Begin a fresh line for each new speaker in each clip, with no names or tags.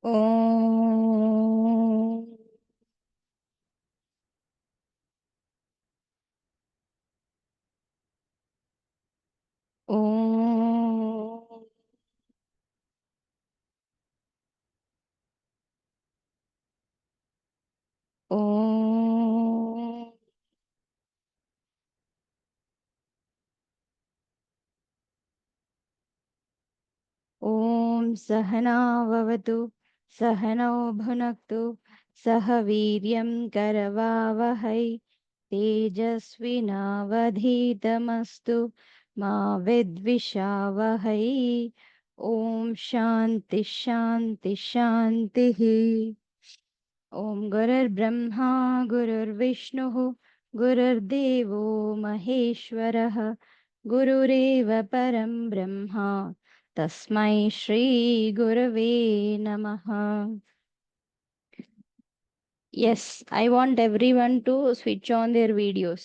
ఓం ఓం ఓం ఓం సహనా భవతు సహనౌ భునక్తు సహ వీర్యం కరవావహై తేజస్వినావధీతమస్తు మా విద్విషావహై. ఓం శాంతి శాంతి శాంతి. ఓం గురుర్బ్రహ్మా గురుర్విష్ణుః గురుర్దేవో మహేశ్వరः గురురేవ పరం బ్రహ్మ తస్మై శ్రీ గురవే నమః. Yes, I want everyone to switch on their videos.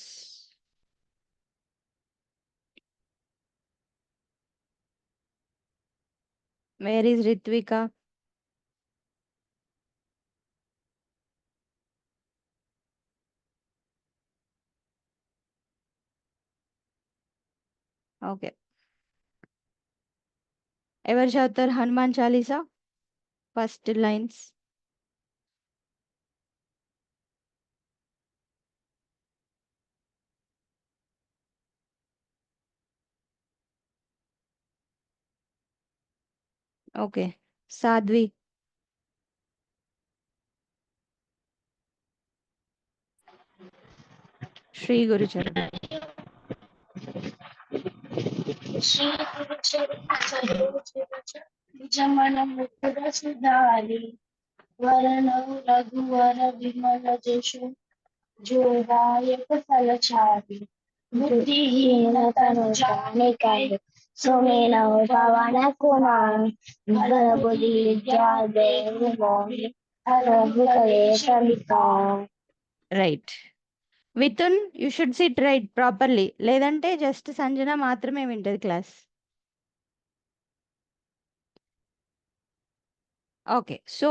Where is Ritvika? Okay. ఎవరు చదువుతారు Hanuman Chalisa first lines? Okay, Sadhvi. శ్రీ గురు చరణ్.
శ్రీ గురు చరణ ముకుర సుధారి వరణౌ రఘువర విమల జశు జోదాయక ఫలచారి బుద్ధిహీన తను జానికై సుమేన పవన కుమార్ బుద్ధి విద్యా దేవు మోహి హరహు కలేశమికా.
Right. Mithun, you should sit right properly, లేదంటే జస్ట్ సంజన మాత్రమే వింటది class. Okay, so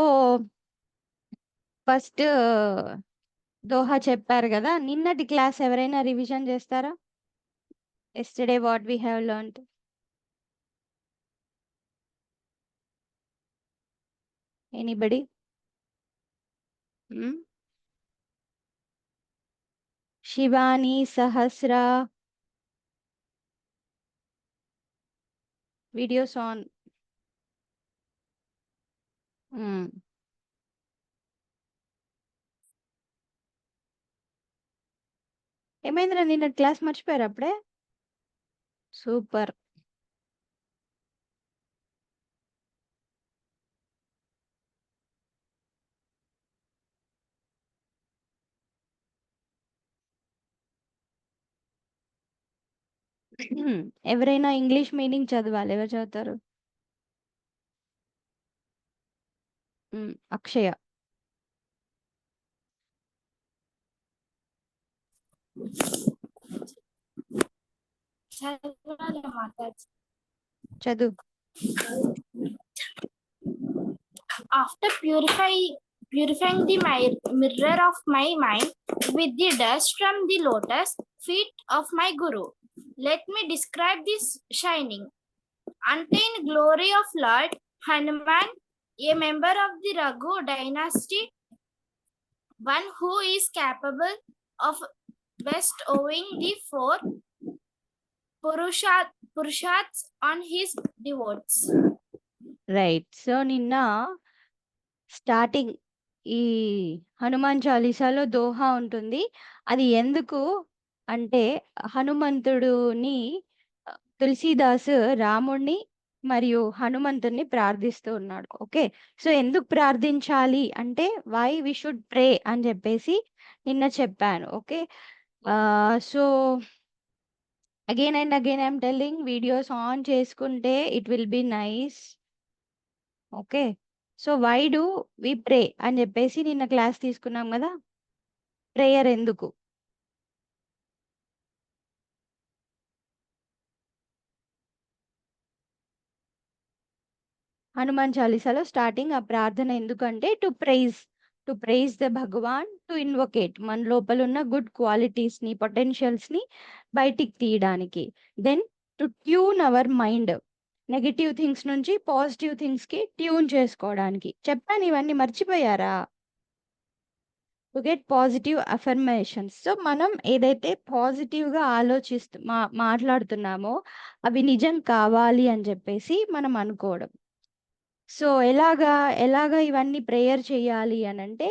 first doha చెప్పారు కదా, నిన్నటి క్లాస్ ఎవరైనా రివిజన్ చేస్తారా? Yesterday what we have learned. Anybody? Shivani Sahasra videos on. ఏమైందిరా, నిన్న క్లాస్ మర్చిపోయారు అప్పుడే? సూపర్. ఎవరైనా ఇంగ్లీష్ మీనింగ్ చదవాలి, ఎవరు చదువుతారు? అక్షయ. చదువు.
After purifying the mirror of my mind with the dust from the lotus feet of my Guru, let me describe this shining, untainted glory of Lord Hanuman, a member of the Raghu dynasty, one who is capable of bestowing the four purushats on his devotees.
Right. So నిన్న starting ఈ Hanuman చాలీసాలో Doha ఉంటుంది. అది ఎందుకు అంటే హనుమంతుడుని తులసీదాస్ రాముణ్ణి మరియు హనుమంతుడిని ప్రార్థిస్తూ ఉన్నాడు. ఓకే, సో ఎందుకు ప్రార్థించాలి అంటే వై వి షుడ్ ప్రే అని చెప్పేసి నిన్న చెప్పాను. Okay, so again and again I'm telling, videos on చేసుకుంటే it will be nice. Okay, so why do we pray అని చెప్పేసి నిన్న క్లాస్ తీసుకున్నాం కదా. ప్రేయర్ ఎందుకు? హనుమాన్ చాలీసాలో స్టార్టింగ్ ఆ ప్రార్థన ఎందుకంటే to praise the Bhagwan, to invocate మన లోపల ఉన్న గుడ్ క్వాలిటీస్ని, పొటెన్షియల్స్ని బయటికి తీయడానికి. Then to tune our mind, negative things నుంచి పాజిటివ్ థింగ్స్కి ట్యూన్ చేసుకోవడానికి. చెప్పాను, ఇవన్నీ మర్చిపోయారా? To get positive affirmations. So మనం ఏదైతే పాజిటివ్గా మాట్లాడుతున్నామో అవి నిజం కావాలి అని చెప్పేసి మనం అనుకోవడం. సో ఎలాగా ఇవన్నీ ప్రేయర్ చేయాలి అని అంటే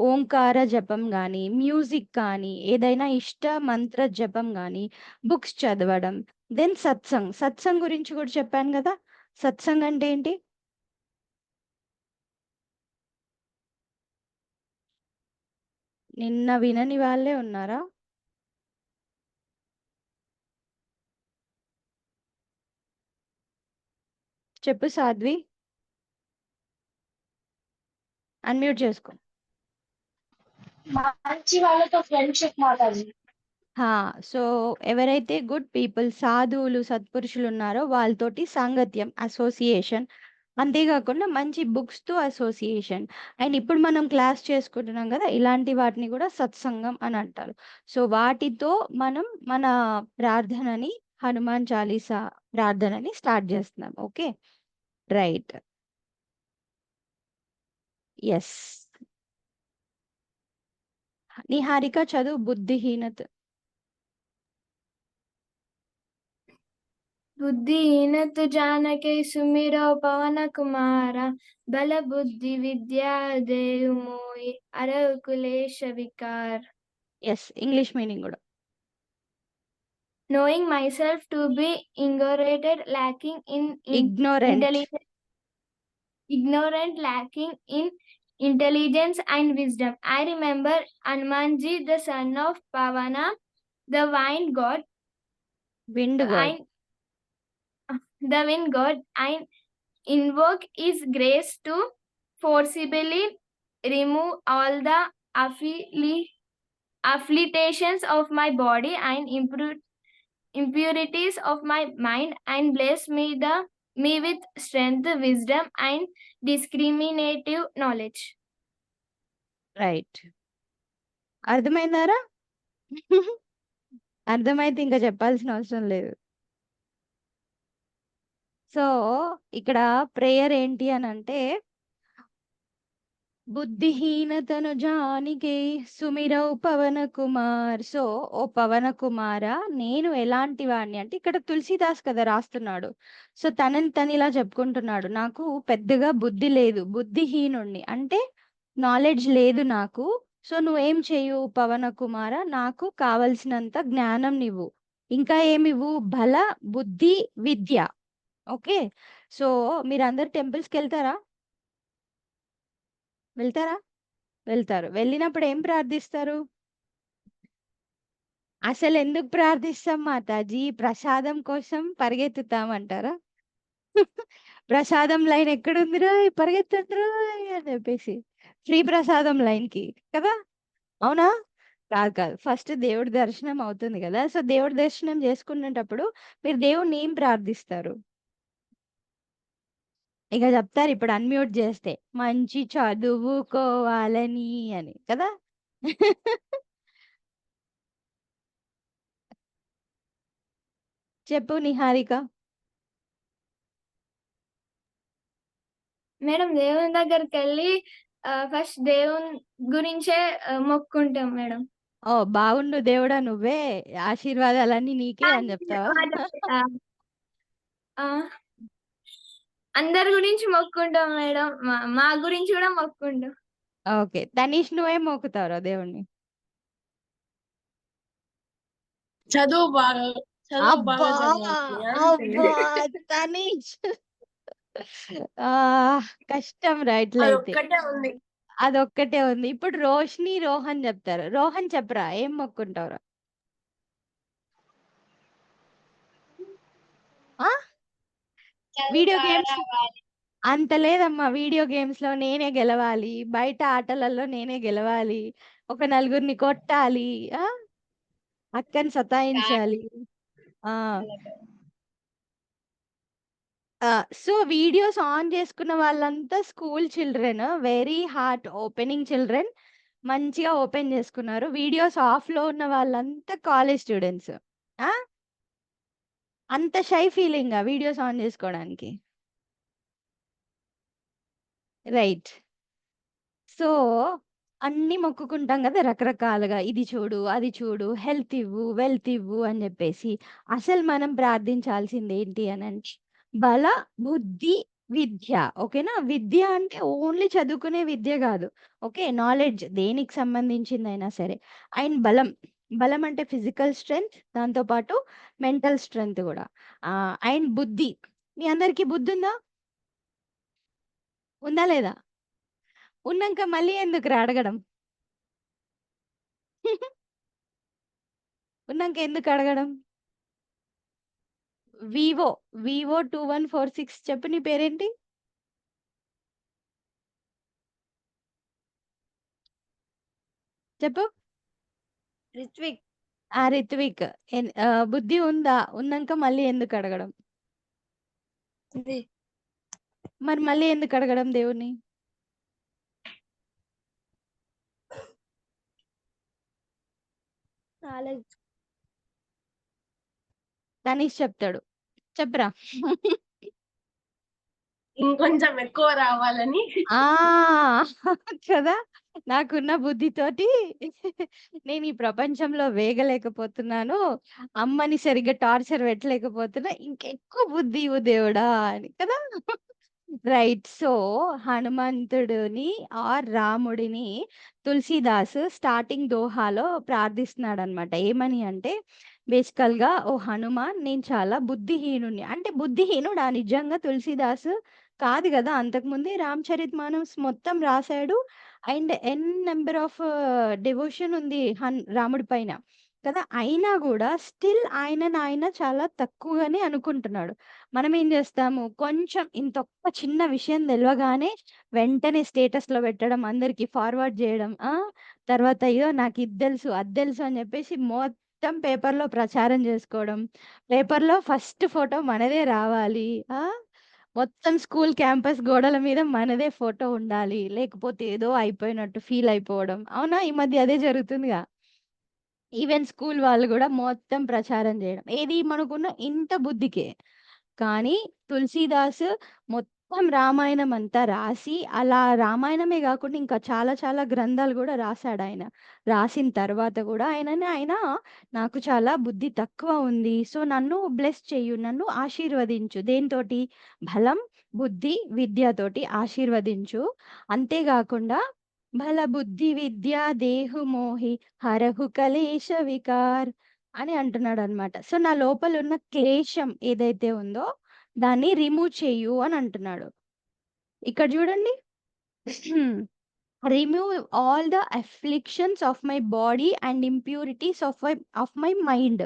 ఓంకార జపం కానీ, మ్యూజిక్ కానీ, ఏదైనా ఇష్ట మంత్ర జపం కానీ, బుక్స్ చదవడం. దెన్ సత్సంగ్ గురించి కూడా చెప్పాను కదా. సత్సంగ్ అంటే ఏంటి? నిన్న వినని వాళ్ళే ఉన్నారా? చెప్పు సాధ్వి, అన్మ్యూట్ చేసుకో.
మంచి వాళ్ళతో ఫ్రెండ్షిప్ మాట్లాడి.
సో ఎవరైతే గుడ్ పీపుల్, సాధువులు, సత్పురుషులు ఉన్నారో వాళ్ళతోటి సాంగత్యం, అసోసియేషన్. అంతేకాకుండా మంచి బుక్స్తో అసోసియేషన్. అండ్ ఇప్పుడు మనం క్లాస్ చేసుకుంటున్నాం కదా, ఇలాంటి వాటిని కూడా సత్సంగం అని అంటారు. సో వాటితో మనం మన ప్రార్థనని, హనుమాన్ చాలీసా ప్రార్థనని స్టార్ట్ చేస్తున్నాం. Okay, right. ఎస్, నిహారిక చదువు. బుద్ధిహీనత.
बुद्धिहीन तु जानके सुमिरो पवन कुमार, बल बुद्धि विद्या देहु मोहि अरव कुलेश विकार.
ఎస్, ఇంగ్లీష్ మీనింగ్ కూడా.
Knowing myself to be ignorant, lacking in
Ignorant.
ignorant, lacking in intelligence and wisdom. I remember Hanumanji, the son of Pavana, the wind god. The wind god. I invoke his grace to forcibly remove all the afflictions of my body and impurities of my mind, and bless me with strength, wisdom, and discriminative knowledge.
Right. అర్థమైందారా? అర్థమైతే ఇంకా చెప్పాల్సిన అవసరం లేదు. So ఇక్కడ prayer ఏంటి అని అంటే, బుద్ధిహీనతను జానికే సుమిరౌ పవన కుమార్. సో ఓ పవన కుమార, నేను ఎలాంటి వాడిని అంటే, ఇక్కడ తులసిదాస్ కదా రాస్తున్నాడు. సో తనని తను ఇలా చెప్పుకుంటున్నాడు, నాకు పెద్దగా బుద్ధి లేదు, బుద్ధిహీనుణ్ణి అంటే నాలెడ్జ్ లేదు నాకు. సో నువ్వేం చేయు పవన కుమార, నాకు కావలసినంత జ్ఞానం నీవు, ఇంకా ఏమివ్వు, బల బుద్ధి విద్య. ఓకే, సో మీరందరు టెంపుల్స్కి వెళ్తారా? వెళ్తారు. వెళ్ళినప్పుడు ఏం ప్రార్థిస్తారు? అసలు ఎందుకు ప్రార్థిస్తాం మాతాజీ? ప్రసాదం కోసం పరిగెత్తుతామంటారా? ప్రసాదం లైన్ ఎక్కడుందిరా, పరిగెత్తుతురా అని చెప్పేసి ఫ్రీ ప్రసాదం లైన్కి కదా. అవునా? కాదు. ఫస్ట్ దేవుడి దర్శనం అవుతుంది కదా. సో దేవుడి దర్శనం చేసుకునేటప్పుడు మీరు దేవుడిని ఏం ప్రార్థిస్తారు? ఇక చెప్తారు ఇప్పుడు అన్మ్యూట్ చేస్తే, మంచి చదువుకోవాలని అని కదా. చెప్పు నిహారిక.
మేడం, దేవుని దగ్గరికి వెళ్ళి ఫస్ట్ దేవుని గురించే మొక్కుంటాం మేడం.
ఓ బాగుండు దేవుడా, నువ్వే ఆశీర్వాదాలన్నీ నీకే అని చెప్తావా?
అందరి గురించి మొక్కుంటాం మేడం, మా గురించి కూడా మొక్కుంటాం.
ఓకే, తనీష్ నువ్వేం మొక్కుతావురా దేవుణ్ణి?
చదువు బాగా
అబ్బా తనీష్, కష్టం రా ఇట్లయితే.
అదొక్కటే ఉంది.
అదొక్కటే ఉంది. ఇప్పుడు రోష్ని, రోహన్ చెప్తారు. రోహన్ చెప్పరా, ఏం మొక్కుంటావురా? వీడియో గేమ్స్ అంత లేదమ్మా. వీడియో గేమ్స్ లో నేనే గెలవాలి, బయట ఆటలలో నేనే గెలవాలి, ఒక నలుగురిని కొట్టాలి, అక్కని సతాయించాలి. సో, వీడియోస్ ఆన్ చేసుకున్న వాళ్ళంతా school children. Very heart opening children. మంచిగా ఓపెన్ చేసుకున్నారు. వీడియోస్ ఆఫ్‌లో ఉన్న వాళ్ళంతా కాలేజ్ స్టూడెంట్స్. ఆ! అంత షై ఫీలింగా వీడియోస్ ఆన్ చేసుకోవడానికి? రైట్. సో, అన్నీ మొక్కుకుంటాం గదా! రకరకాలుగా. ఇది చూడు, అది చూడు, హెల్త్ ఇవ్వు, వెల్త్ ఇవ్వు అని జెప్పేసి. అసలు మనం ప్రార్థించాల్సిందేంటి అనంటే, బల, బుద్ధి, విద్య. ఓకేనా? విద్య అంటే ఓన్లీ చదువుకునే విద్య గాదు. ఓకే. నాలెడ్జ్ దేనికి సంబంధించిందైనా సరే. అండ్ బలం. బలం అంటే ఫిజికల్ స్ట్రెంగ్త్, దాంతో పాటు మెంటల్ స్ట్రెంగ్త్ గూడా. అండ్ బుద్ధి. మీ అందరికీ బుద్ధుందా? ఉందా లేదా? ఉన్నంక మళ్ళీ ఎందుకురా అడగడం? ఉన్నంక ఎందుకు అడగడం? వివో, వివో 2146 చెప్పు నీ పేరేంటి? చెప్పు.
రిత్విక్.
రిత్విక్. బుద్ధి ఉందా? ఉన్నంక మళ్ళీ ఎందుకు అడగడం?
ఉంది.
మరి మళ్ళీ ఎందుకు అడగడం దేవుడిని?
నాలెడ్జ్.
తనీష్ చెప్తాడు. చెప్పురా.
ఇంకొంచెం ఎక్కువ రావాలని.
ఆ! కదా! నాకున్న బుద్ధితోటి నేను ఈ ప్రపంచంలో వేగలేకపోతున్నాను. అమ్మని సరిగ్గా టార్చర్ పెట్టలేకపోతున్నా. ఇంకెక్కువ బుద్ధి ఇవ్వు దేవుడా అని. కదా! రైట్. సో, హనుమంతుడిని ఆర్ రాముడిని తులసీదాస్ స్టార్టింగ్ దోహాలో ప్రార్థిస్తున్నాడనమాట. ఏమని అంటే బేసికల్‌గా ఓ హనుమాన్ నేను చాలా బుద్ధిహీనుడిని. అంటే బుద్ధిహీనుడా నిజంగా తులసీదాస్? కాదు గదా! అంతకుముందే రామచరితమానస్ మొత్తం రాసాడు. అండ్ నంబర్ ఆఫ్ డెవోషన్ ఉంది రాముడి పైన. కదా! అయినా గూడా స్టిల్ ఆయనని చాలా తక్కువగానే అనుకుంటున్నాడు. మనమేం జేస్తాము, కొంచెం ఇంతొక్క చిన్న విషయం తెలవగానే వెంటనే స్టేటస్‌లో పెట్టడం, అందరికి ఫార్వర్డ్ జేయడం. తర్వాత అయ్యో! నాకిది దెలుసు, అది దెలుసు అని జెప్పేసి మొత్తం పేపర్‌లో ప్రచారం జేసుకోవడం. పేపర్‌లో ఫస్ట్ ఫోటో మనదే రావాలి. ఆ! మొత్తం స్కూల్ క్యాంపస్ గోడల మీద మనదే ఫోటో ఉండాలి. లేకపోతే ఏదో అయిపోయినట్టు ఫీల్ అయిపోవడం. అవునా? ఈ మధ్య అదే జరుగుతుందిగా. ఈవెన్ స్కూల్ వాళ్ళు గూడా మొత్తం ప్రచారం జేయడం. ఏది మనకున్న ఇంత బుద్ధికే. కానీ తులసీదాస్ మొత్తం రామాయణం అంతా రాసి, అలా రామాయణమే గాకుండా ఇంకా చాలా చాలా గ్రంథాలు గూడా రాసాడాయన. రాసిన తర్వాత గూడా ఆయన నాకు చాలా బుద్ధి తక్కువ ఉంది. సో, నన్ను బ్లెస్ చెయ్యు. నన్ను ఆశీర్వదించు. దేనితోటి? బలం, బుద్ధి, విద్యతోటి ఆశీర్వదించు. అంతే గాకుండా బల బుద్ధి విద్యా దేహు మోహి హరహు కలేశ వికార్ అని అంటున్నాడనమాట. సో, నా లోపలున్న క్లేశం ఏదైతే ఉందో దాన్ని రిమూవ్ చెయ్యు అని అంటున్నాడు. ఇక్కడ జూడండి. Remove all the afflictions of my body and impurities of my mind.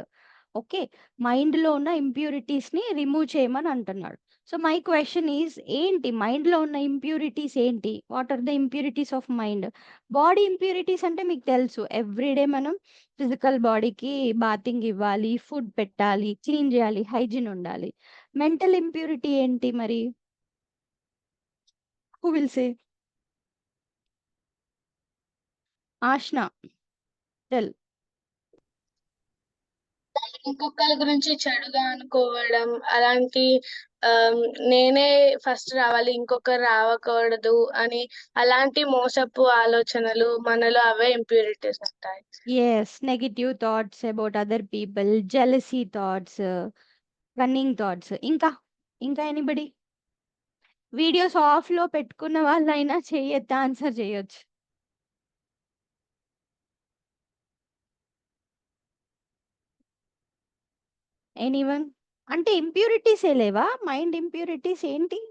Okay. మైండ్‌లో ఉన్న ఇంప్యూరిటీస్‌ని రిమూవ్ చేయమని అంటున్నాడు. సో, మై క్వెషన్ ఈస్ ఏంటి మైండ్‌లో ఉన్న ఇంప్యూరిటీస్ ఏంటి? What are the impurities of mind? Body impurities అంటే మీకు తెలుసు. ఎవ్రీడే మనం ఫిజికల్ బాడీకి బాతింగ్ ఇవ్వాలి, ఫుడ్ పెట్టాలి, క్లీన్ జేయాలి, హైజీన్ ఉండాలి. మెంటల్ ఇంప్యూరిటీ ఏంటి మరి? Who will say? Ashna tell.
ఇంకొకళ్ళ గురించి చెడుగా అనుకోవడం, అలాంటి ఆహ్, నేనే ఫస్ట్ రావాలి, ఇంకొకరు రావకూడదు అని అలాంటి మోసపు ఆలోచనలు మనలో అవే ఇంప్యూరిటీస్ ఉంటాయి.
Yes. Negative thoughts about other people, jealousy thoughts, cunning thoughts. ఇంకా ఎనీబడీ? వీడియోస్ ఆఫ్‌లో పెట్టుకున్న వాళ్ళైనా చెయ్యెత్తి ఆన్సర్ చేయొచ్చు. ఎనీవన్? అంటే ఇంప్యూరిటీసే లేవా? మైండ్ ఇంప్యూరిటీస్ ఏంటి?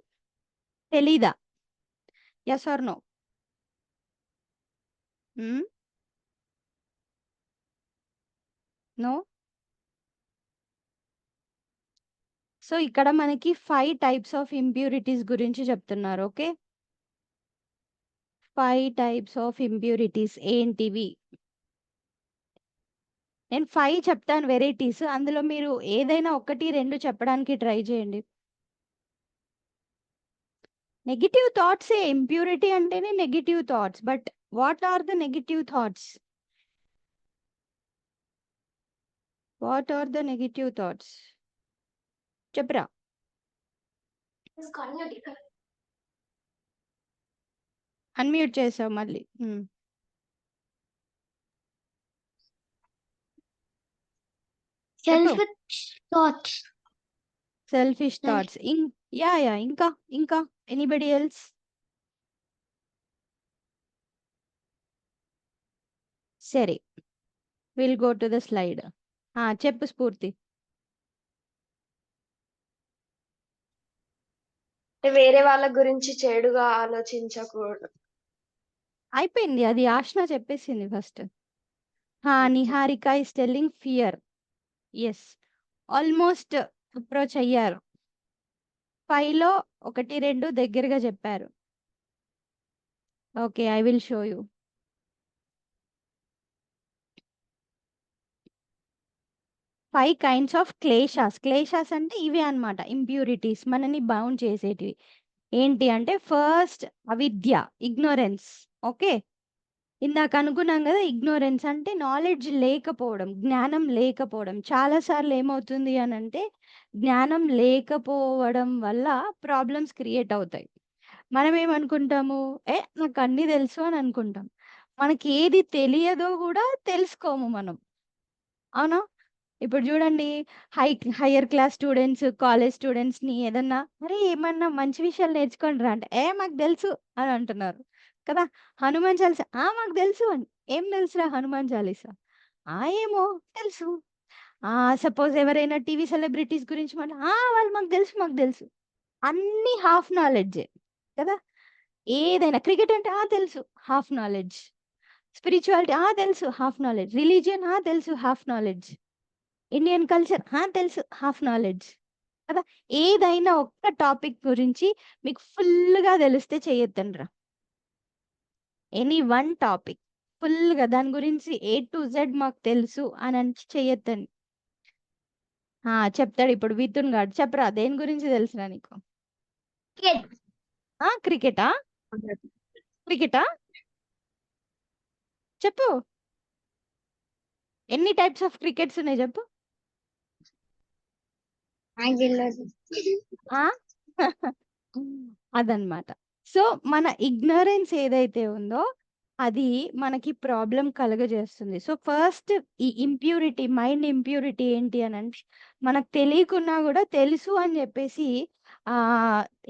తెలీదా? Yes or no? Hmm. No? So, ఇక్కడ మనకి 5 టైప్స్ ఆఫ్ ఇంప్యూరిటీస్ గురించి చెప్తున్నారు. ఓకే. 5 టైప్స్ ఆఫ్ ఇంప్యూరిటీస్ ఏంటివి? నేను 5 చెప్తాను వెరైటీస్. అందులో మీరు ఏదైనా 1, 2 చెప్పడానికి ట్రై చేయండి. నెగటివ్ థాట్సే. ఇంప్యూరిటీ అంటేనే negative thoughts. But what are the negative thoughts? What are the negative thoughts? చెప్పరా. అన్మ్యూట్ చేసావు మళ్ళీ.
Selfish thoughts.
Selfish thoughts. Ya ఇంకా ఎనీబడి ఎల్స్? సరే, will go to the slide. చెప్పు స్ఫూర్తి.
వేరే వాళ్ళ గురించి చెడుగా ఆలోచించకూడదు.
అయిపోయింది, అది ఆష్న చెప్పేసింది first. Niharika is telling fear. Yes, almost approach అయ్యారు. 5లో 1, 2 దగ్గరగా చెప్పారు. Okay, I will show you. Five kinds of kleshas. Kleshas అంటే ఇవే అన్నమాట, ఇంప్యూరిటీస్, మనని బౌండ్ చేసేటివి. ఏంటి అంటే ఫస్ట్ అవిద్య, ఇగ్నోరెన్స్. ఓకే, ఇందాక అనుకున్నాం కదా, ఇగ్నోరెన్స్ అంటే నాలెడ్జ్ లేకపోవడం, జ్ఞానం లేకపోవడం. చాలాసార్లు ఏమవుతుంది అని అంటే జ్ఞానం లేకపోవడం వల్ల ప్రాబ్లమ్స్ క్రియేట్ అవుతాయి. మనం ఏమనుకుంటాము, నాకు అన్నీ తెలుసు అని అనుకుంటాం. మనకి ఏది తెలియదో కూడా తెలుసుకోము మనం, అవునా? ఇప్పుడు చూడండి, హయ్యర్ క్లాస్ స్టూడెంట్స్, కాలేజ్ స్టూడెంట్స్ని ఏదన్నా అరే ఏమన్నా మంచి విషయాలు నేర్చుకోండి రా అంటే మాకు తెలుసు అని అంటున్నారు కదా. హనుమాన్ చాలీసా మాకు తెలుసు అని. ఏం తెలుసురా హనుమాన్ చాలీసా? ఏమో తెలుసు. సపోజ్ ఎవరైనా టీవీ సెలబ్రిటీస్ గురించి వాళ్ళు మాకు తెలుసు. అన్ని హాఫ్ నాలెడ్జే కదా. ఏదైనా క్రికెట్ అంటే తెలుసు, హాఫ్ నాలెడ్జ్. స్పిరిచువాలిటీ తెలుసు, హాఫ్ నాలెడ్జ్. రిలీజియన్ తెలుసు, హాఫ్ నాలెడ్జ్. ఇండియన్ కల్చర్ తెలుసు, హాఫ్ నాలెడ్జ్ కదా. ఏదైనా ఒక్క టాపిక్ గురించి మీకు ఫుల్గా తెలిస్తే చేయొద్దండ్రా. ఎనీ వన్ టాపిక్ ఫుల్గా దాని గురించి A to Z మాకు తెలుసు అని అంటే చేయొద్దండి. చెప్తాడు ఇప్పుడు వితున్ గాడు. చెప్పరా, దేని గురించి తెలుసురా నీకు? క్రికెటా? క్రికెటా? చెప్పు, ఎన్ని టైప్స్ ఆఫ్ క్రికెట్స్ ఉన్నాయి చెప్పు. అదనమాట. సో మన ఇగ్నరెన్స్ ఏదైతే ఉందో అది మనకి ప్రాబ్లం కలుగజేస్తుంది. సో ఫస్ట్ ఈ ఇంప్యూరిటీ, మైండ్ ఇంప్యూరిటీ ఏంటి అని అంటే మనకు తెలియకున్నా కూడా తెలుసు అని చెప్పేసి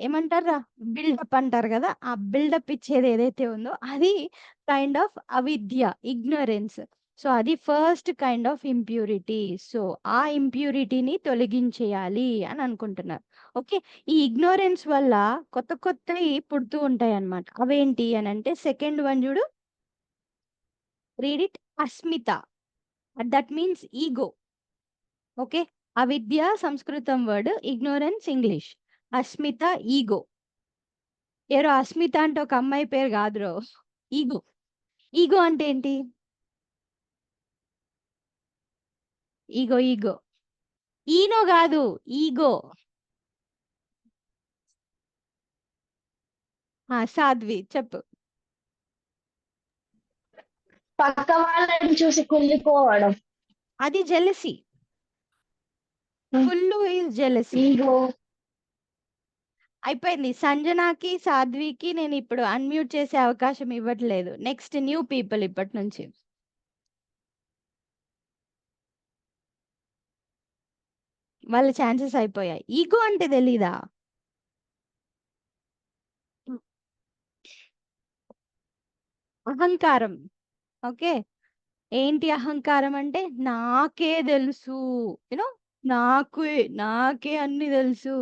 ఏమంటారా, బిల్డప్ అంటారు కదా. ఆ బిల్డప్ ఇచ్చేది ఏదైతే ఉందో అది కైండ్ ఆఫ్ అవిద్య, ఇగ్నరెన్స్. సో అది first kind of impurity. So ఆ ఇంప్యూరిటీని తొలగించేయాలి అని అనుకుంటున్నారు. ఓకే, ఈ ఇగ్నోరెన్స్ వల్ల కొత్తవి పుడుతూ ఉంటాయి అన్నమాట. అవేంటి అని అంటే సెకండ్ వన్ చూడు, read it. Asmita, that means ego. Okay, అవిద్య సంస్కృతం word, ignorance English. Asmita, ego. ఎవరో అస్మిత అంటే ఒక అమ్మాయి పేరు కాదురో, ఈగో. ఈగో అంటే ఏంటి? ఈగో ఈనో కాదు, ఈగో. సాధ్వి చెప్పు.
పక్క వాళ్ళని చూసి కుళ్ళిపోవడం.
అది జెలసీ. కుళ్ళు ఈజ్ జెలసీ. అయిపోయింది. సంజనాకి, సాధ్వికి నేను ఇప్పుడు అన్మ్యూట్ చేసే అవకాశం ఇవ్వట్లేదు. నెక్స్ట్ న్యూ పీపుల్ ఇప్పటి నుంచి. వాళ్ళ ఛాన్సెస్ అయిపోయాయి. ఈగో అంటే తెలీదా? అహంకారం. ఓకే, ఏంటి అహంకారం అంటే నాకే తెలుసు, యూనో, నాకే అన్ని తెలుసు,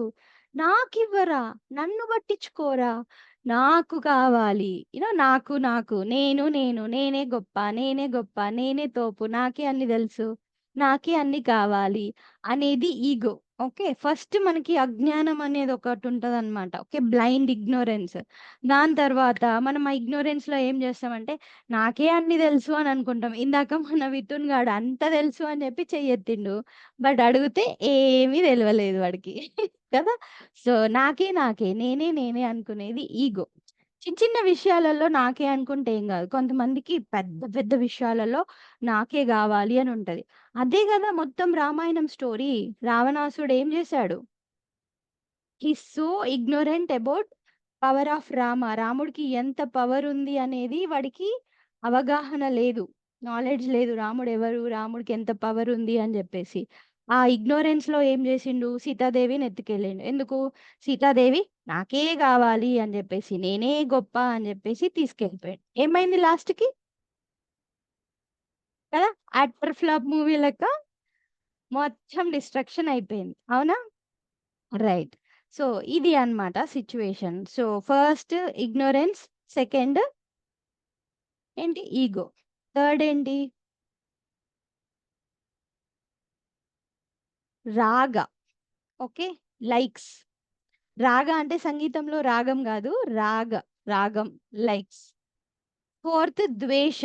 నాకు ఇవ్వరా, నన్ను పట్టించుకోరా, నాకు కావాలి, నాకు నేనే గొప్ప, నేనే తోపు, నాకే అన్ని తెలుసు, నాకే అన్ని కావాలి అనేది ఈగో. ఓకే. ఫస్ట్ మనకి అజ్ఞానం అనేది ఒకటుంటదనమాట. ఓకే. Blind ignorance. దాని తర్వాత మనం ఆ ఇగ్నోరెన్స్‌లో ఏం చేస్తామంటే, నాకే అన్నీ తెలుసు అని అనుకుంటాం. ఇందాక మన మిథున్ గాడు అంత తెలుసు అని చెప్పి చెయ్యెత్తిండు. బట్ అడిగితే ఏమీ తెలవలేదు వాడికి. కదా! సో, నాకే, నేనే అనుకునేది ఈగో. చిన్న చిన్న విషయాలలో నాకే అనుకుంటే ఏం గాదు. కొంతమందికి పెద్ద పెద్ద విషయాలలో నాకే గావాలి అని ఉంటది. అదే గదా మొత్తం రామాయణం స్టోరీ. రావణాసుడు ఏం జేశాడు? He is so ignorant about power of Rama. రాముడికి ఎంత పవర్ ఉంది అనేది వాడికి అవగాహన లేదు. నాలెడ్జ్ లేదు. రాముడెవరు? రాముడికి ఎంత పవర్ ఉంది అని జెప్పేసి. ఆ ఇగ్నోరెన్స్‌లో ఏం జేసిండు? సీతాదేవిని ఎత్తుకెళ్ళిండు. ఎందుకు? సీతాదేవి నాకే గావాలి అని జెప్పేసి, నేనే గొప్ప అని జెప్పేసి తీసుకెళ్ళిపోయాడు. ఏమైంది లాస్ట్‌కి? కదా! యాక్టర్ ఫ్లాప్ మూవీ లెక్క మొత్తం డిస్ట్రక్షన్ అయిపోయింది. అవునా? రైట్. సో, ఇది అన్నమాట situation. So, first ignorance, second ఏంటి? ఈగో. థర్డ్ ఏంటి? రాగ. ఓకే. లైక్స్. రాగ అంటే సంగీతంలో రాగం గాదు. రాగం, likes. Fourth dvesha,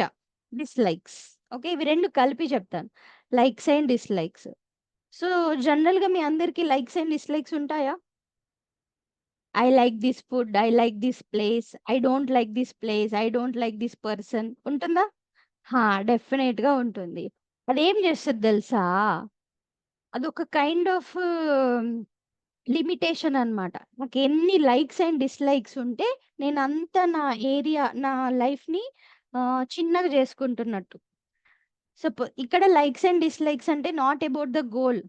dislikes. Okay. ఇవి 2 కలిపి చెప్తాను. Likes and dislikes. సో, జనరల్‌గా మీ అందరికి లైక్స్ అండ్ డిస్‌లైక్స్ ఉంటాయా? I like this food, I like this place, I don't like this place, I don't like this person ఉంటుందా? డెఫినెట్‌గా ఉంటుంది. అదేం చేస్తది తెలుసా? అదొక కైండ్ ఆఫ్ లిమిటేషన్ అన్నమాట. నాకెన్ని లైక్స్ అండ్ డిస్‌లైక్స్ ఉంటే నేనంత నా ఏరియా, నా లైఫ్‌ని చిన్నగా చేసుకుంటున్నట్టు. ఇక్కడ లైక్స్ అండ్ డిస్‌లైక్స్ అంటే నాట్ అబౌట్ ద గోల్.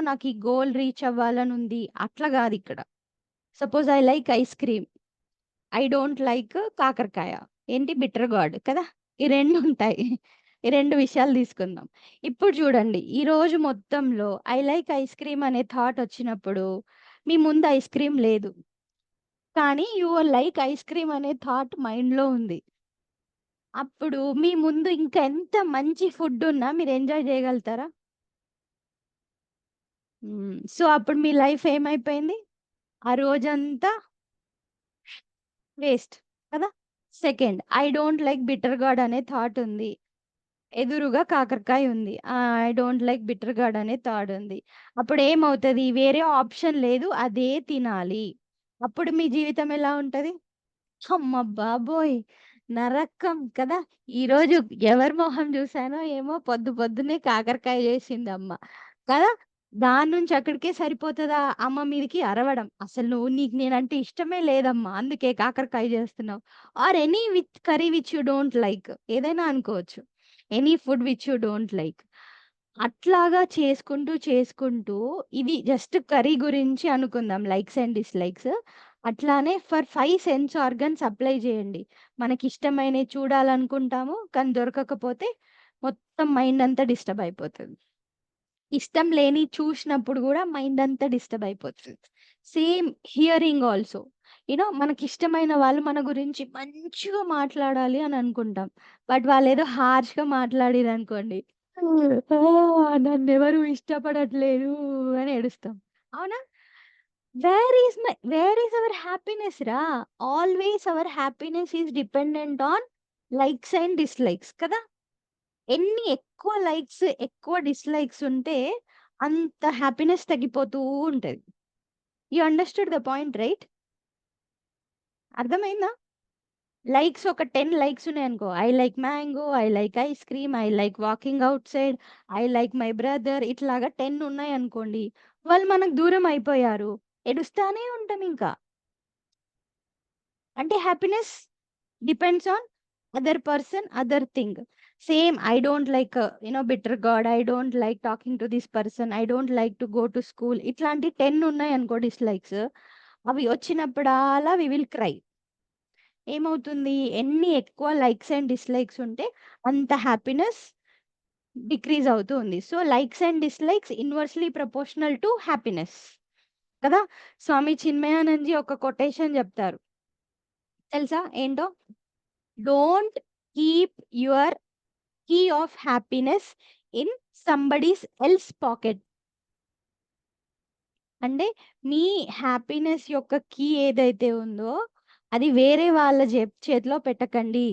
నాకు ఈ గోల్ రీచ్ అవ్వాలనుంది. అట్లా గాదిక్కడ. Suppose I like ice cream. I don't like కాకరకాయ. ఏంటి బిటర్ గార్డ్ కదా! ఈ 2 ఉంటాయి. ఈ 2 విషయాలు తీసుకుందాం. ఇప్పుడు చూడండి, ఈ రోజు మొత్తంలో ఐ లైక్ ఐస్ క్రీమ్ అనే థాట్ వచ్చినప్పుడు మీ ముందు ఐస్ క్రీమ్ లేదు. కానీ యూ లైక్ ఐస్ క్రీమ్ అనే థాట్ మైండ్‌లో ఉంది. అప్పుడు మీ ముందు ఇంకా ఎంత మంచి ఫుడ్ ఉన్నా మీరు ఎంజాయ్ చేయగలుగుతారా? సో, అప్పుడు మీ లైఫ్ ఏమైపోయింది? ఆ రోజంతా వేస్ట్ కదా! Second, I don't like bitter gourd అనే థాట్ ఉంది. ఎదురుగా కాకరకాయ ఉంది. I don't like bitter gourd అనే థాట్ ఉంది. అప్పుడేమవుతది? వేరే ఆప్షన్ లేదు. అదే తినాలి. అప్పుడు మీ జీవితం ఎలా ఉంటది? అమ్మ బాబోయ్! నరకం కదా! ఈరోజు ఎవరి మొహం జూసానో ఏమో పొద్దు పొద్దున్నే కాకరకాయ జేసిందమ్మ. కదా! దాని నుంచి అక్కడికే సరిపోతదా అమ్మ మీదకి అరవడం. అసలు నీకు నేనంటే ఇష్టమే లేదమ్మా. అందుకే కాకరకాయ జేస్తున్నావు. Or any with curry which you don't like. ఏదైనా అనుకోవచ్చు. Any food which you don't like. అట్లాగా చేసుకుంటూ ఇది జస్ట్ కర్రీ గురించి అనుకుందాం. Likes and dislikes. అట్లానే ఫర్ 5 సెన్స్ ఆర్గాన్స్ అప్లై చేయండి. మనకిష్టమైనయి చూడాలనుకుంటాము. కానీ దొరకకపోతే మొత్తం మైండ్ అంతా డిస్టర్బ్ అయిపోతది. ఇష్టం లేనియి చూసినప్పుడు గూడా మైండ్ అంతా డిస్టర్బ్ అయిపోతది. Same hearing also. మనకిష్టమైన వాళ్ళు మన గురించి మంచిగా మాట్లాడాలి అని అనుకుంటాం. బట్ వాళ్ళేదో హార్ష్‌గా మాట్లాడిర్రనుకోండి, నన్నెవరు ఇష్టపడట్లేదు అని ఏడుస్తాం. అవునా? వేర్ ఈస్ అవర్ హ్యాపీనెస్ రా? Always our happiness is dependent on likes and dislikes కదా! ఎన్ని ఎక్కువ లైక్స్, ఎక్కువ డిస్‌లైక్స్ ఉంటే అంత హ్యాపీనెస్ తగ్గిపోతూ ఉంటది. You understood the point right? అర్థమైందా? లైక్స్ ఒక 10 లైక్స్ ఉన్నాయనుకో, I like mango, I like ice cream, I like walking outside, I like my brother ఇట్లాగా 10 ఉన్నాయనుకోండి. వాళ్ళు మనకు దూరం అయిపోయారు. ఏడుస్తానే ఉంటాం ఇంకా. అంటే happiness depends on other person, other thing. Same I don't like bitter gourd, I don't like talking to this person, I don't like to go to school ఇట్లాంటి 10 ఉన్నాయనుకో డిస్‌లైక్స్. అవి వచ్చినప్పుడల్లా వి విల్ క్రై. ఏమవుతుంది? ఎన్ని ఎక్కువ likes and dislikes ఉంటే అంత happiness decrease అవుతూ ఉంది. So, likes and dislikes inversely proportional to happiness కదా! స్వామి చిన్మయానందజీ ఒక కొటేషన్ చెప్తారు. తెలుసా ఏంటో? Don't keep your key of happiness in somebody's else pocket. అంటే మీ హ్యాపీనెస్ యొక్క కీ ఏదైతే ఉందో అది వేరే వాళ్ళ చేతిలో పెట్టకండి.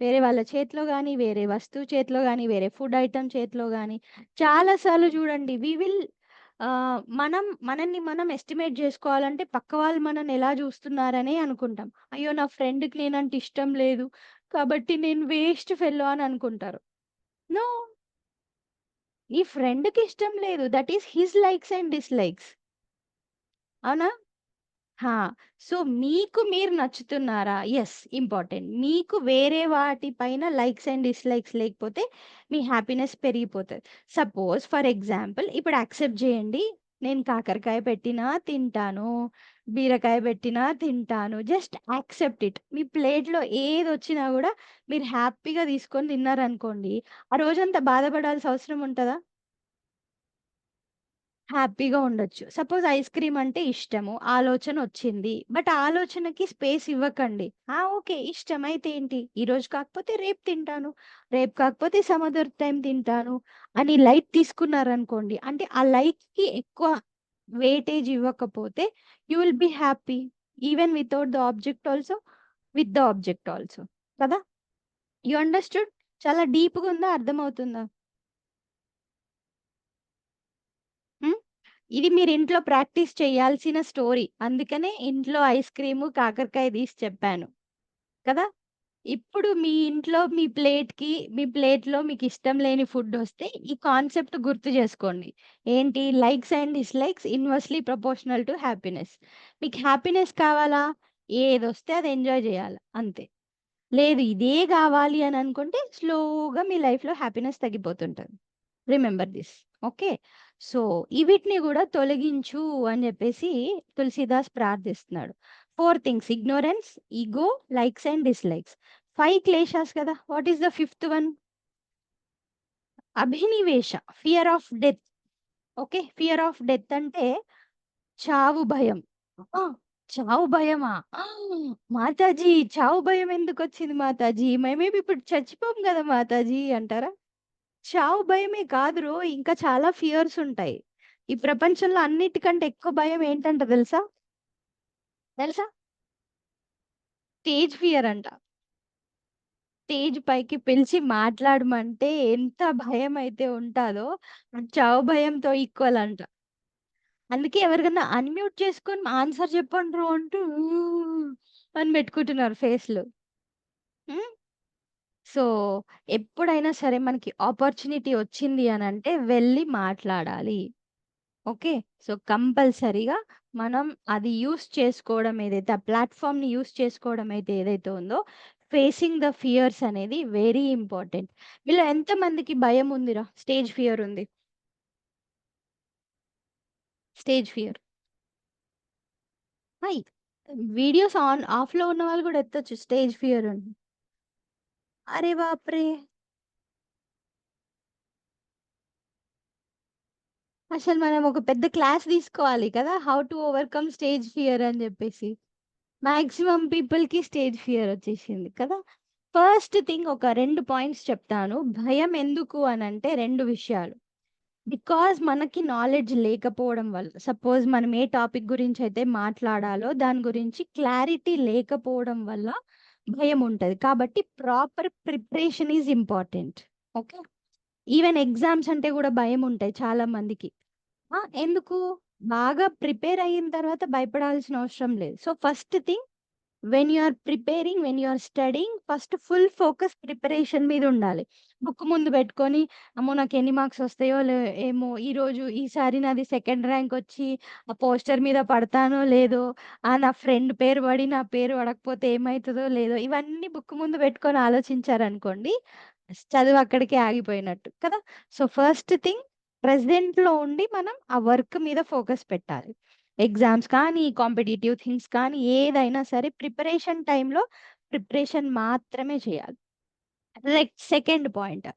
వేరే వాళ్ళ చేతిలో గానీ, వేరే వస్తువు చేతిలో గానీ, వేరే ఫుడ్ ఐటెమ్ చేతిలో గానీ, చాలా సార్లు చూడండి మనల్ని మనం ఎస్టిమేట్ జేసుకోవాలంటే పక్క వాళ్ళు మనల్ని ఎలా చూస్తున్నారనే అనుకుంటాం. అయ్యో! నా ఫ్రెండ్‌కి నేనంటే ఇష్టం లేదు. కాబట్టి నేను వేస్ట్ ఫెల్లో అని అనుకుంటారు. నో. నీ ఫ్రెండ్‌కి ఇష్టం లేదు. That is his likes and dislikes. అవునా? హా! సో, మీకు మీరు నచ్చుతున్నారా? యెస్. ఇంపార్టెంట్. మీకు వేరే వాటి పైన లైక్స్ అండ్ డిస్‌లైక్స్ లేకపోతే మీ హ్యాపీనెస్ పెరిగిపోతది. సపోజ్ ఫర్ ఎగ్జాంపుల్ ఇప్పుడు యాక్సెప్ట్ జేయండి. నేను కాకరకాయ పెట్టినా తింటాను. బీరకాయ పెట్టినా తింటాను. Just accept it. మీ ప్లేట్‌లో ఏదొచ్చినా గూడా మీరు హ్యాపీగా తీసుకొని తిన్నారనుకోండి. ఆ రోజంతా బాధపడాల్సిన అవసరం ఉంటదా? హ్యాపీగా ఉండొచ్చు. సపోజ్ ఐస్ క్రీమ్ అంటే ఇష్టము. ఆలోచనొచ్చింది. బట్ ఆలోచనకి స్పేస్ ఇవ్వకండి. ఓకే. ఇష్టం అయితే ఏంటి? ఈరోజు కాకపోతే రేపు తింటాను. రేపు కాకపోతే సమ్ అదర్ టైమ్ తింటాను అని లైట్ తీసుకున్నారనుకోండి. అంటే ఆ లైట్‌కి ఎక్కువ వెయిటేజ్ ఇవ్వకపోతే you will be happy. Even without the object also, with the object also. కదా! You understood? చాలా డీప్‌గా ఉందా? అర్థమవుతుందా? హ్మ్. ఇది మీరు ఇంట్లో ప్రాక్టీస్ చేయాల్సిన స్టోరీ. అందుకనే ఇంట్లో ఐస్ క్రీము, కాకరకాయ తీసి చెప్పాను. కదా! ఇప్పుడు మీ ఇంట్లో మీ ప్లేట్‌లో మీకిష్టం లేని ఫుడ్డొస్తే ఈ కాన్సెప్ట్ గుర్తు చేసుకోండి. ఏంటి? Likes and dislikes inversely proportional to happiness. మీకు హ్యాపీనెస్ కావాలా? ఏదొస్తే అది ఎంజాయ్ జేయాల అంతే. లేదు ఇదే గావాలి అని అనుకుంటే స్లోగా మీ లైఫ్‌లో హ్యాపీనెస్ తగ్గిపోతుంటది. Remember this. ఓకే. సో, వీటిని గూడా తొలగించు అని జెప్పేసి తులసీదాస్ ప్రార్థిస్తున్నాడు. 4 things ignorance, ego, likes and dislikes. 5 kleshas కదా! What is the fifth one? Abhinivesha. Fear of death. Okay. Fear of death అంటే చావు భయం. ఆ! చావు భయమా? మాతాజీ చావు భయం ఎందుకొచ్చింది మాతాజీ? మేమేమి ఇప్పుడు చచ్చిపోము గదా మాతాజీ అంటారా? చావు భయమే కాదురో ఇంకా చాలా ఫియర్స్ ఉంటాయి. ఈ ప్రపంచంలో అన్నిటికంటే ఎక్కువ భయం ఏంటంట తెలుసా? తెలుసా? స్టేజ్ ఫియర్ అంట. స్టేజ్ పైకి పిలిచి మాట్లాడమంటే ఎంత భయమైతే ఉంటాదో, అది చావు భయంతో ఈక్వల్ అంట. అందుకే ఎవరికన్నా అన్‌మ్యూట్ చేసుకొని ఆన్సర్ చెప్పండ్రు అంటూ అని పెట్టుకుంటున్నారు ఫేస్‌లు. హ్మ్. సో, ఎప్పుడైనా సరే మనకి ఆపర్చునిటీ వచ్చింది అనంటే వెళ్లి మాట్లాడాలి. ఓకే. సో, కంపల్సరీగా మనం అది యూజ్ చేసుకోవడం ఏదైతే ఆ ప్లాట్‌ఫార్మ్‌ని యూజ్ చేసుకోవడం అయితే ఏదైతే ఉందో, ఫేసింగ్ ద ఫియర్స్ అనేది వెరీ ఇంపార్టెంట్. మీలో ఎంతమందికి భయం ఉందిరా? స్టేజ్ ఫియర్ ఉంది. Stage fear. హై! వీడియోస్ ఆఫ్‌లో ఉన్న వాళ్ళు కూడా ఎత్తొచ్చు స్టేజ్ ఫియర్ అని. అరే బాప్రే! అసలు మనం ఒక పెద్ద క్లాస్ తీసుకోవాలి కదా! How to overcome stage fear అని జెప్పేసి. మాక్సిమం పీపుల్‌కి స్టేజ్ ఫియర్ వచ్చేసింది కదా! ఫస్ట్ థింగ్ ఒక 2 పాయింట్స్ చెప్తాను. భయం ఎందుకు అనంటే 2 విషయాలు. బికాజ్ మనకి నాలెడ్జ్ లేకపోవడం వల్ల. సపోజ్ మనం ఏ టాపిక్ గురించైతే మాట్లాడాలో దాని గురించి క్లారిటీ లేకపోవడం వల్ల భయముంటది. కాబట్టి proper preparation is important. Okay. Even exams అంటే గూడా భయముంటాయి చాలా మందికి. ఎందుకు? బాగా ప్రిపేర్ అయిన తర్వాత భయపడాల్సిన అవసరం లేదు. So, first thing when you are studying first full focus preparation మీద ఉండాలి. బుక్ ముందు పెట్టుకొని, అమ్మో! నాకు ఎన్ని మార్క్స్ వస్తాయో ఏమో ఈసారి నాది సెకండ్ ర్యాంక్ వచ్చి ఆ పోస్టర్ మీద పడతానో లేదో, నా ఫ్రెండ్ పేరు పడి నా పేరు పడకపోతే ఏమైతదో లేదో, ఇవన్నీ బుక్ ముందు పెట్టుకొని ఆలోచించారనుకోండి, చదువు అక్కడికే ఆగిపోయినట్టు కదా! సో, ఫస్ట్ థింగ్ ప్రెజెంట్‌లో ఉండి మనం ఆ వర్క్ మీద ఫోకస్ పెట్టాలి. ఎగ్జామ్స్ కానీ, కాంపిటీటివ్ థింగ్స్ కానీ ఏదైనా సరే ప్రిపరేషన్ టైమ్‌లో ప్రిపరేషన్ మాత్రమే చేయాలి. Second point.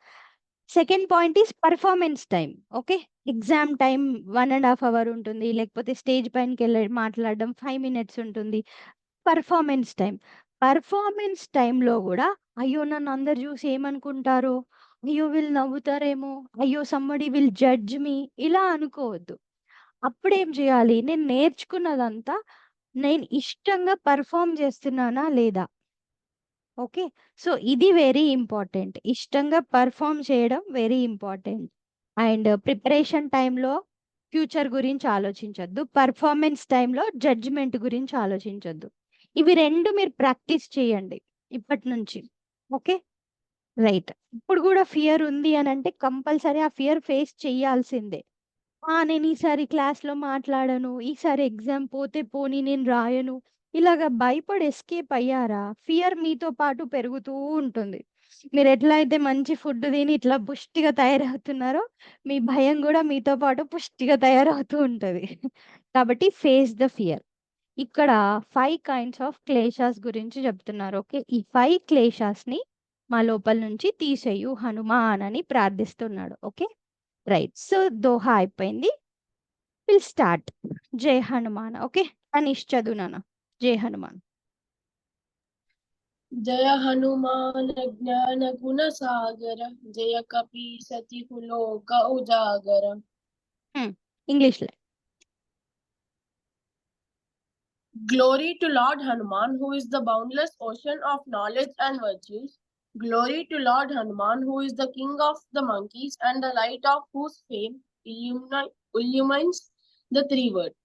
Second point is performance time. Okay. Exam time 1 ½ hour ఉంటుంది. లేకపోతే స్టేజ్ పైనకెళ్ళి మాట్లాడడం 5 మినిట్స్ ఉంటుంది. Performance time. పెర్ఫార్మన్స్ టైమ్‌లో గూడా అయ్యో! నన్ను అందరూ జూసి ఏమనుకుంటారో? అయ్యో వీళ్ళు నవ్వుతారేమో, అయ్యో సమ్బడి విల్ జడ్జ్ మీ, ఇలా అనుకోవద్దు. అప్పుడేం చేయాలి, నేను నేర్చుకున్నదంతా నేను ఇష్టంగా పర్ఫామ్ చేస్తున్నానా లేదా? ఓకే. సో ఇది వెరీ ఇంపార్టెంట్. ఇష్టంగా పర్ఫామ్ చేయడం వెరీ ఇంపార్టెంట్. అండ్ ప్రిపరేషన్ టైంలో ఫ్యూచర్ గురించి ఆలోచించొద్దు. పర్ఫార్మెన్స్ టైంలో జడ్జ్మెంట్ గురించి ఆలోచించొద్దు. ఇవి రెండు మీరు ప్రాక్టీస్ చేయండి ఇప్పటి నుంచి. ఓకే. రైట్. ఇప్పుడు కూడా ఫియర్ ఉంది అని అంటే కంపల్సరీ ఆ ఫియర్ ఫేస్ చేయాల్సిందే. నేను ఈసారి క్లాస్‌లో మాట్లాడను. ఈసారి ఎగ్జామ్ పోతే పోనీ నేను రాయను. ఇలాగ భయపడి ఎస్కేప్ అయ్యారా, ఫియర్ మీతో పాటు పెరుగుతూ ఉంటుంది. మీరెట్లా అయితే మంచి ఫుడ్ తిని ఇట్లా పుష్టిగా తయారవుతున్నారో, మీ భయం గూడా మీతో పాటు పుష్టిగా తయారవుతూ ఉంటది. కాబట్టి ఫేస్ ద ఫియర్. ఇక్కడ 5 కైండ్స్ ఆఫ్ క్లేషాస్ గురించి చెప్తున్నారు. ఓకే. ఈ 5 క్లేషాస్‌ని మా లోపల నుంచి తీసేయు హనుమాన్ అని ప్రార్థిస్తున్నాడు. ఓకే. రైట్. సో దోహా అయిపోయింది. Will start. జై హనుమాన్. ఓకే. అనీష్ చదువు నాన్న. జై హనుమాన్.
జయ హనుమాన్ జ్ఞాన గుణ సాగర జయ కపి సతి లోక ఉజాగర.
ఇంగ్లీష్‌లో.
Glory to Lord Hanuman, who is the boundless ocean of knowledge and virtues. Glory to Lord Hanuman, who is the king of the monkeys and the light of whose fame illumines the three worlds.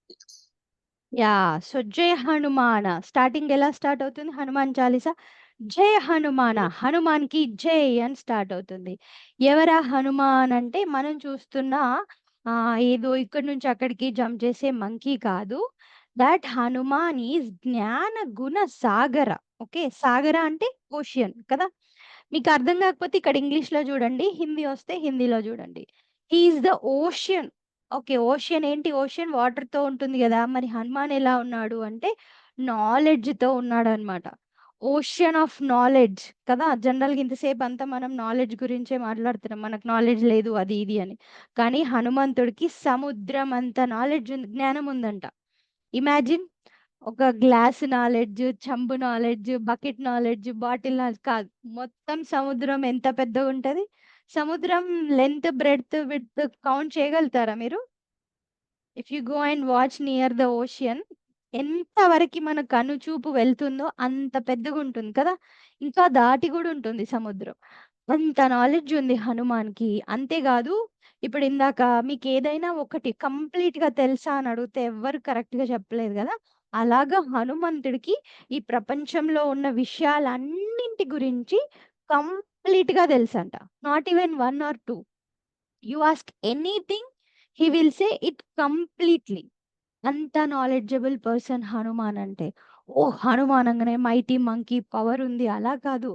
So జై హనుమాన starting ఎలా start అవుతుంది? హనుమాన్ చాలీసా జై హనుమాన, హనుమాన్ కి జై అని start అవుతుంది. ఎవరా హనుమాన్ అంటే మనం చూస్తున్న ఏదో ఇక్కడ నుంచి అక్కడికి జంప్ చేసే మంకీ కాదు. దట్ హనుమాన్ ఈజ్ జ్ఞాన గుణ సాగర. ఓకే. సాగర అంటే ఓషియన్ కదా. మీకు అర్థం కాకపోతే ఇక్కడ ఇంగ్లీష్‌లో చూడండి, హిందీ వస్తే హిందీలో చూడండి. హి is the ocean. Okay. Ocean ఏంటి? ఓషియన్ వాటర్‌తో ఉంటుంది గదా! మరి హనుమాన్ ఎలా ఉన్నాడు అంటే నాలెడ్జ్‌తో ఉన్నాడనమాట. ఓషియన్ ఆఫ్ నాలెడ్జ్ కదా. జనరల్‌గా ఇంతసేపు అంతా మనం నాలెడ్జ్ గురించే మాట్లాడుతున్నాం. మనకు నాలెడ్జ్ లేదు అది ఇది అని. కానీ హనుమంతుడికి సముద్రం అంత నాలెడ్జ్ ఉంది, జ్ఞానం ఉందంట. ఇమాజిన్ ఒక గ్లాస్ నాలెడ్జ్, చెంబు knowledge, bucket knowledge, bottle knowledge కాదు. మొత్తం సముద్రం ఎంత పెద్దగుంటది? సముద్రం లెంత్, బ్రెడ్త్, విడ్త్ కౌంట్ చేయగలుగుతారా మీరు? If you go and watch near the ocean, ఎంత వరకి మన కనుచూపు వెళ్తుందో అంత పెద్దగుంటుంది కదా. ఇంకా దాటి కూడా ఉంటుంది సముద్రం. అంత నాలెడ్జ్ ఉంది హనుమాన్‌కి. అంతేకాదు, ఇప్పుడు ఇందాక మీకేదైనా ఒకటి కంప్లీట్‌గా తెలుసా అని అడిగితే ఎవ్వరు కరెక్ట్‌గా చెప్పలేదు గదా. అలాగా హనుమంతుడికి ఈ ప్రపంచంలో ఉన్న విషయాలన్నింటి గురించి కంప్లీట్‌గా తెలుసంట. Not even 1 or 2. You ask anything, he will say it completely. అంత నాలెడ్జబుల్ పర్సన్ హనుమాన్ అంటే. ఓహ్! హనుమాన్ అనగానే మైటీ మంకీ పవర్ ఉంది అలా కాదు.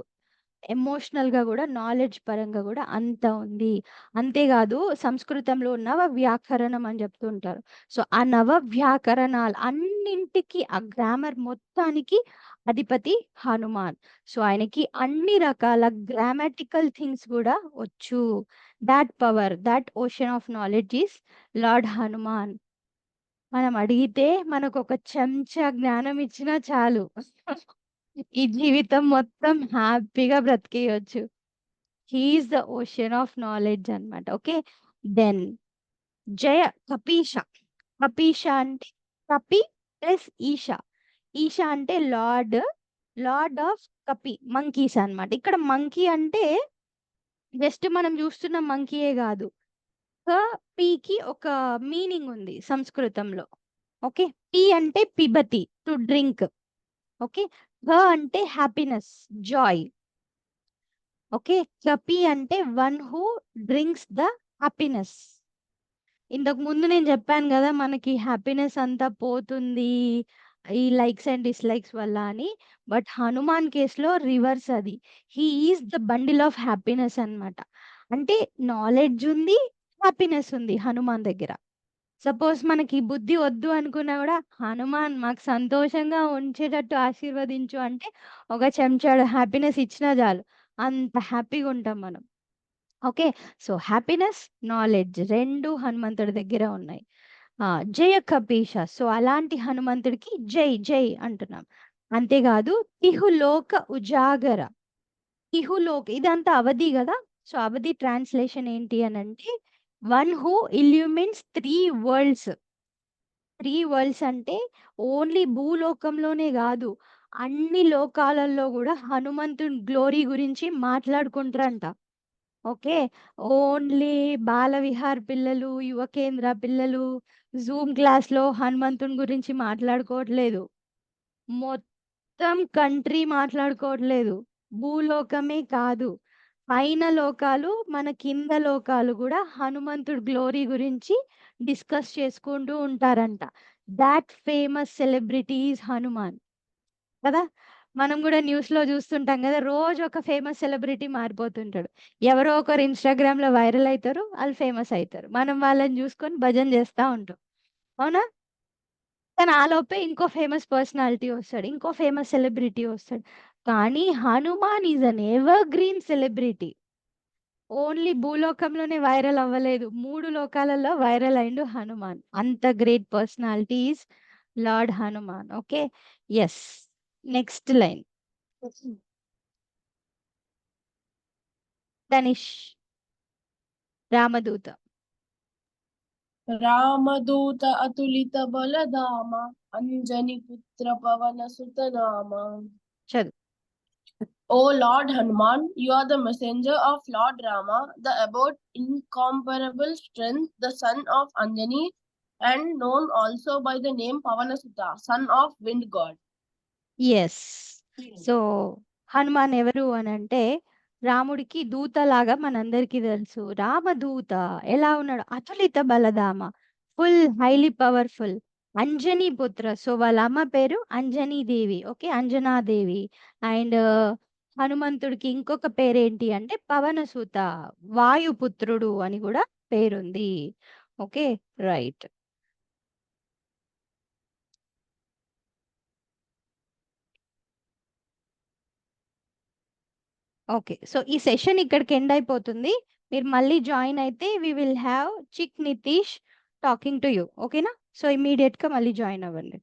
ఎమోషనల్‌గా గూడా, నాలెడ్జ్ పరంగా గూడా అంత ఉంది. అంతేగాదు, సంస్కృతంలో నవ వ్యాకరణం అని చెప్తూ ఉంటారు. సో, ఆ నవ వ్యాకరణాలు అన్నింటికి, ఆ గ్రామర్ మొత్తానికి అధిపతి హనుమాన్. సో, ఆయనకి అన్ని రకాల గ్రామాటికల్ థింగ్స్ గూడా వచ్చు. Thought power, thought ocean of knowledge is lord Hanuman. మనం అడిగితే మనకొక చెంచా జ్ఞానం ఇచ్చినా చాలు. ఈ జీవితం మొత్తం హ్యాపీగా బ్రతికేయొచ్చు. He is the ocean of knowledge అన్నమాట. ఓకే. దెన్ జయ కపీష. కపీష అంటే కపి ప్లస్ ఈష. ఈష అంటే లార్డ్, లార్డ్ ఆఫ్ కపి, మంకీస్ అన్నమాట. ఇక్కడ మంకీ అంటే జస్ట్ మనం చూస్తున్న మంకీయే కాదు. పీకి ఒక మీనింగ్ ఉంది సంస్కృతంలో. ఓకే. పి అంటే పిబతి, టు డ్రింక్. ఓకే. అంటే హ్యాపీనెస్, జాయ్. ఓకే. కపి అంటే one who drinks the happiness. ఇంతకు ముందు నేను చెప్పాను కదా, మనకి హ్యాపీనెస్ అంతా పోతుంది ఈ లైక్స్ అండ్ డిస్లైక్స్ వల్ల అని. బట్ హనుమాన్ కేసులో రివర్స్ అది. He is the bundle of happiness అన్నమాట. అంటే నాలెడ్జ్ ఉంది, హ్యాపీనెస్ ఉంది హనుమాన్ దగ్గర. సపోజ్ మనకి బుద్ధి వద్దు అనుకున్నా కూడా, హనుమాన్ మాకు సంతోషంగా ఉంచేటట్టు ఆశీర్వదించు అంటే ఒక చెంచాడు హ్యాపీనెస్ ఇచ్చినా చాలు. అంత హ్యాపీగా ఉంటాం మనం. ఓకే. సో, హ్యాపీనెస్, నాలెడ్జ్ 2 హనుమంతుడి దగ్గర ఉన్నాయి. జయ కపీష. సో, అలాంటి హనుమంతుడికి జై జై అంటున్నాం. అంతేకాదు, తిహులోక ఉజాగర. తిహులోక ఇదంతా అవధి కదా. సో అవధి ట్రాన్స్లేషన్ ఏంటి అని అంటే వన్ హూ ఇల్యూమిన్స్ 3 వరల్డ్స్. 3 వరల్డ్స్ అంటే ఓన్లీ భూలోకంలోనే కాదు, అన్ని లోకాలలో కూడా హనుమంతుని గ్లోరీ గురించి మాట్లాడుకుంటారంట. ఓకే, ఓన్లీ బాల విహార్ పిల్లలు, యువకేంద్ర పిల్లలు జూమ్ క్లాస్లో హనుమంతుని గురించి మాట్లాడుకోవట్లేదు. మొత్తం కంట్రీ మాట్లాడుకోవట్లేదు. భూలోకమే కాదు, పైన లోకాలు, మన కింద లోకాలు కూడా హనుమంతుడి గ్లోరీ గురించి డిస్కస్ చేసుకుంటూ ఉంటారంట. That famous celebrity is Hanuman కదా. మనం కూడా న్యూస్లో చూస్తుంటాం కదా, రోజు ఒక ఫేమస్ సెలబ్రిటీ మారిపోతుంటాడు. ఎవరో ఒకరు ఇన్స్టాగ్రామ్లో వైరల్ అవుతారు, వాళ్ళు ఫేమస్ అవుతారు. మనం వాళ్ళని చూసుకొని భజన చేస్తూ ఉంటాం, అవునా? కానీ ఆలోపే ఇంకో ఫేమస్ పర్సనాలిటీ వస్తాడు, ఇంకో ఫేమస్ సెలబ్రిటీ వస్తాడు. కానీ Hanuman is an evergreen celebrity. Only భూలోకంలోనే వైరల్ అవ్వలేదు, 3 లోకాలలో వైరల్ అయిండు హనుమాన్. అంత great personality is lord Hanuman. Okay, yes. Next line Tanish. రామదూత.
రామదూత అతులిత బలధామ అంజని పుత్ర పవన సుతనామ.
చదువు.
O Lord Hanuman, you are the messenger of Lord Rama, the abode incomparable strength, the son of Anjani, and known also by the name Pavanasuta, son of wind god.
Yes. So Hanuman ఎవరు అని అంటే రాముడికి దూతలాగా మనందరికీ తెలుసు. రామదూత ఎలా ఉన్నాడు? అతులిత బలధామ, full highly powerful. Anjani పుత్ర, so వాళ్ళ అమ్మ పేరు అంజనీదేవి. ఓకే, అంజనాదేవి. అండ్ హనుమంతుడికి ఇంకొక పేరేంటి అంటే పవనసుత, వాయుపుత్రుడు అని కూడా పేరుంది. Okay, right. ఓకే, సో ఈ సెషన్ ఇక్కడికి ఎండ్ అయిపోతుంది. మీరు మళ్ళీ జాయిన్ అయితే వి విల్ హ్యావ్ చిక్ నితీష్ టాకింగ్ టు యూ. ఓకేనా? సో ఇమీడియట్గా మళ్ళీ జాయిన్ అవ్వండి.